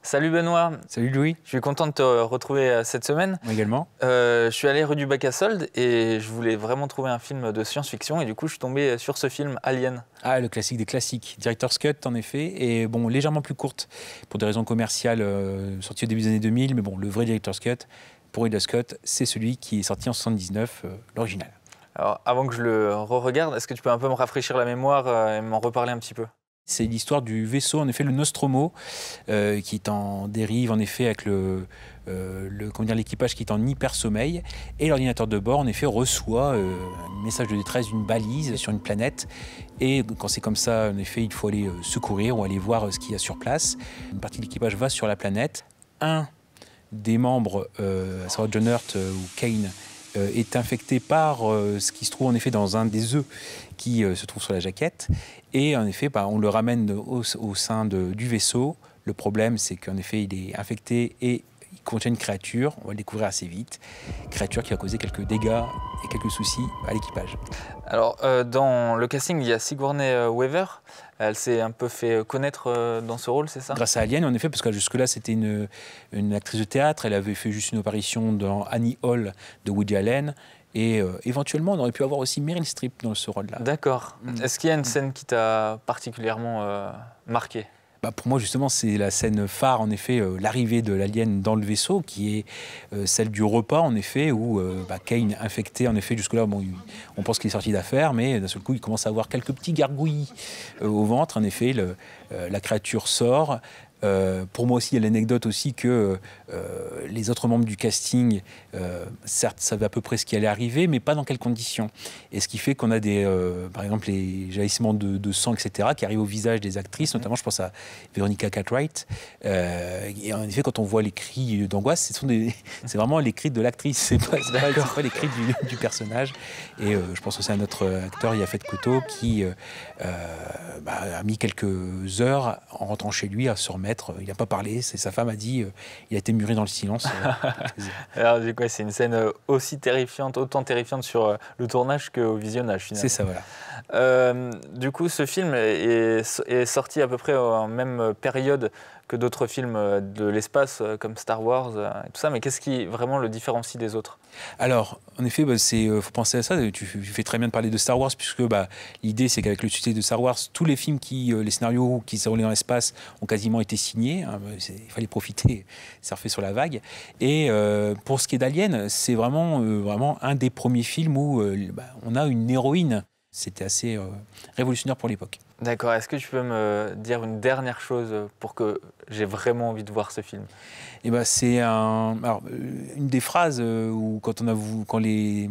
Salut Benoît. Salut Louis. Je suis content de te retrouver cette semaine. Moi également. Je suis allé rue du Bac à Soldes et je voulais vraiment trouver un film de science-fiction et du coup je suis tombé sur ce film Alien. Ah, le classique des classiques. Director's Cut en effet, et bon, légèrement plus courte pour des raisons commerciales, sorti au début des années 2000, mais bon, le vrai Director's Cut, pour Ridley Scott, c'est celui qui est sorti en 79, l'original. Alors avant que je le re-regarde, est-ce que tu peux un peu me rafraîchir la mémoire et m'en reparler un petit peu ? C'est l'histoire du vaisseau, en effet, le Nostromo, qui est en dérive, en effet, avec l'équipage qui est en hyper-sommeil. Et l'ordinateur de bord, en effet, reçoit un message de détresse d'une balise sur une planète. Et quand c'est comme ça, en effet, il faut aller secourir ou aller voir ce qu'il y a sur place. Une partie de l'équipage va sur la planète. Un des membres, à savoir John Hurt ou Kane, est infecté par ce qui se trouve en effet dans un des œufs qui se trouve sur la jaquette. Et en effet, on le ramène au sein du vaisseau. Le problème, c'est qu'en effet, il est infecté et il contient une créature, on va le découvrir assez vite, créature qui va causer quelques dégâts et quelques soucis à l'équipage. Alors, dans le casting, il y a Sigourney Weaver. Elle s'est un peu fait connaître dans ce rôle, c'est ça ? Grâce à Alien, en effet, parce que jusque-là, c'était une actrice de théâtre. Elle avait fait juste une apparition dans Annie Hall de Woody Allen. Et éventuellement, on aurait pu avoir aussi Meryl Streep dans ce rôle-là. D'accord. Est-ce qu'il y a une scène qui t'a particulièrement marqué ? Pour moi, justement, c'est la scène phare, en effet, l'arrivée de l'alien dans le vaisseau, qui est celle du repas, en effet, où Kane, infecté, en effet, jusque-là, on pense qu'il est sorti d'affaire, mais d'un seul coup, il commence à avoir quelques petits gargouillis au ventre. En effet, la créature sort. Pour moi aussi, il y a l'anecdote aussi que les autres membres du casting, certes, savaient à peu près ce qui allait arriver, mais pas dans quelles conditions. Et ce qui fait qu'on a par exemple, les jaillissements de sang, etc., qui arrivent au visage des actrices, notamment, je pense à Veronica Cartwright. Et en effet, quand on voit les cris d'angoisse, c'est vraiment les cris de l'actrice, c'est pas les cris du personnage. Et je pense aussi à notre acteur, Yaphet Kotto, qui a mis quelques heures en rentrant chez lui à se remettre. Il n'a pas parlé, sa femme a dit il a été muré dans le silence. Alors du coup, c'est une scène aussi terrifiante, autant terrifiante sur le tournage qu'au visionnage finalement. C'est ça, voilà. Du coup, ce film est sorti à peu près en même période que d'autres films de l'espace comme Star Wars et tout ça, mais qu'est-ce qui vraiment le différencie des autres ? Alors, en effet, faut penser à ça. Tu fais très bien de parler de Star Wars, puisque l'idée, c'est qu'avec le succès de Star Wars, tous les films les scénarios qui se roulaient dans l'espace ont quasiment été signés. Il fallait profiter, surfer sur la vague. Et pour ce qui est d'Alien, c'est vraiment un des premiers films où on a une héroïne. C'était assez révolutionnaire pour l'époque. D'accord. Est-ce que tu peux me dire une dernière chose pour que j'ai vraiment envie de voir ce film ? C'est une des phrases où quand les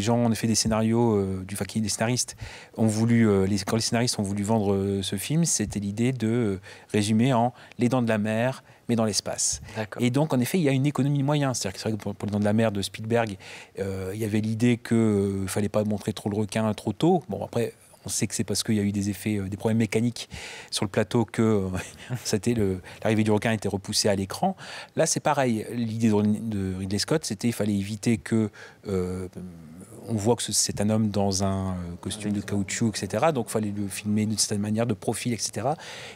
gens ont fait des scénarios, des scénaristes ont voulu, quand les scénaristes ont voulu vendre ce film, c'était l'idée de résumer en Les Dents de la Mer, mais dans l'espace. D'accord. Et donc, en effet, il y a une économie de moyens. C'est-à-dire que c'est vrai que pour Les Dents de la Mer de Spielberg, il y avait l'idée qu'il ne fallait pas montrer trop le requin trop tôt. Bon, après, on sait que c'est parce qu'il y a eu des problèmes mécaniques sur le plateau que l'arrivée du requin a été repoussée à l'écran. Là, c'est pareil. L'idée de Ridley Scott, c'était qu'il fallait éviter que... on voit que c'est un homme dans un costume de caoutchouc, etc. Donc, il fallait le filmer d'une certaine manière, de profil, etc.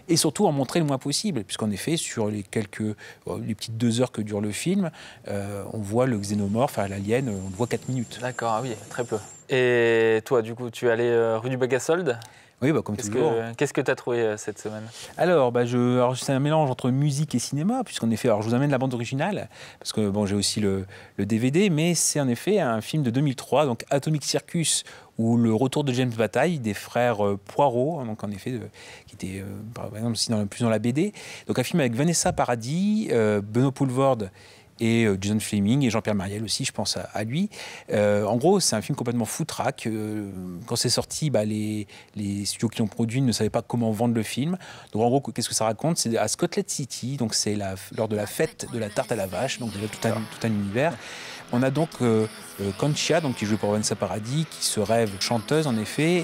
Et surtout, en montrer le moins possible. Puisqu'en effet, sur les petites 2 heures que dure le film, on voit le xénomorphe, l'alien, on le voit 4 minutes. D'accord, ah oui, très peu. Et toi, du coup, tu es allé rue du Bac à Soldes ? Oui, comme toujours. Qu'est-ce que tu as trouvé cette semaine ? Alors, c'est un mélange entre musique et cinéma, puisqu'en effet, je vous amène la bande originale, parce que j'ai aussi le DVD, mais c'est en effet un film de 2003, donc Atomic Circus, ou le retour de James Bataille, des frères Poirot, donc en effet, qui était par exemple aussi plus dans la BD. Donc un film avec Vanessa Paradis, Benoît Poelvoorde, et Jason Flemyng et Jean-Pierre Mariel aussi, je pense à lui. En gros, c'est un film complètement foutraque. Quand c'est sorti, les studios qui l'ont produit ne savaient pas comment vendre le film. Donc en gros, qu'est-ce que ça raconte ? C'est à Scotland City, donc c'est lors de la fête de la tarte à la vache, donc déjà tout un univers. On a donc Conchia, donc qui joue pour Vanessa Paradis, qui se rêve chanteuse en effet.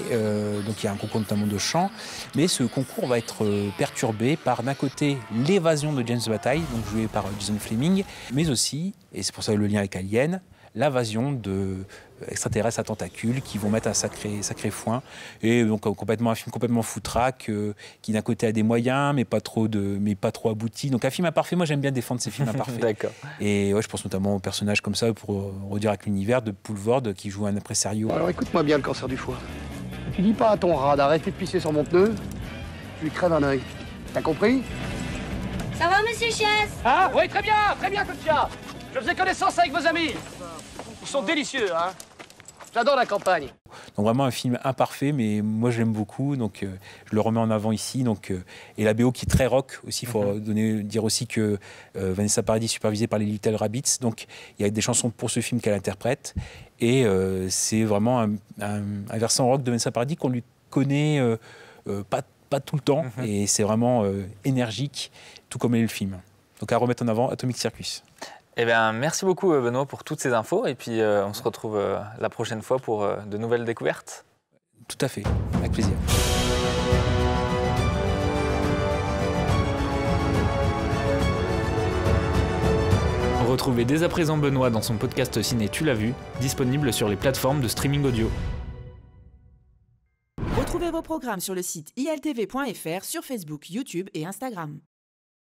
Donc il y a un concours notamment de chant, mais ce concours va être perturbé par d'un côté l'évasion de James Bataille, donc joué par Jason Flemyng, mais aussi, et c'est pour ça le lien avec Alien, l'invasion extraterrestres à tentacules qui vont mettre un sacré foin. Et donc un film complètement foutraque qui d'un côté a des moyens mais pas trop abouti. Donc un film imparfait, moi j'aime bien défendre ces films imparfaits. D'accord. Et ouais, je pense notamment aux personnages comme ça, pour redire avec l'univers, de Poulvord qui joue un impresario. Alors écoute-moi bien, le cancer du foie. Tu dis pas à ton rat d'arrêter de pisser sur mon pneu, tu lui crèves un œil. T'as compris? Ça va, monsieur Chies? Ah oui, très bien, Kotia. Je faisais connaissance avec vos amis. Ils sont délicieux, hein. J'adore la campagne. Donc vraiment un film imparfait, mais moi je l'aime beaucoup, donc je le remets en avant ici. Donc, et la BO qui est très rock aussi, il faut dire aussi que Vanessa Paradis supervisée par les Little Rabbits, donc il y a des chansons pour ce film qu'elle interprète, et c'est vraiment un versant rock de Vanessa Paradis qu'on lui connaît pas tout le temps, et c'est vraiment énergique, tout comme est le film. Donc à remettre en avant Atomic Circus. Eh bien, merci beaucoup Benoît pour toutes ces infos et puis on se retrouve la prochaine fois pour de nouvelles découvertes. Tout à fait, avec plaisir. Retrouvez dès à présent Benoît dans son podcast Ciné Tu l'as vu, disponible sur les plateformes de streaming audio. Retrouvez vos programmes sur le site iltv.fr, sur Facebook, YouTube et Instagram.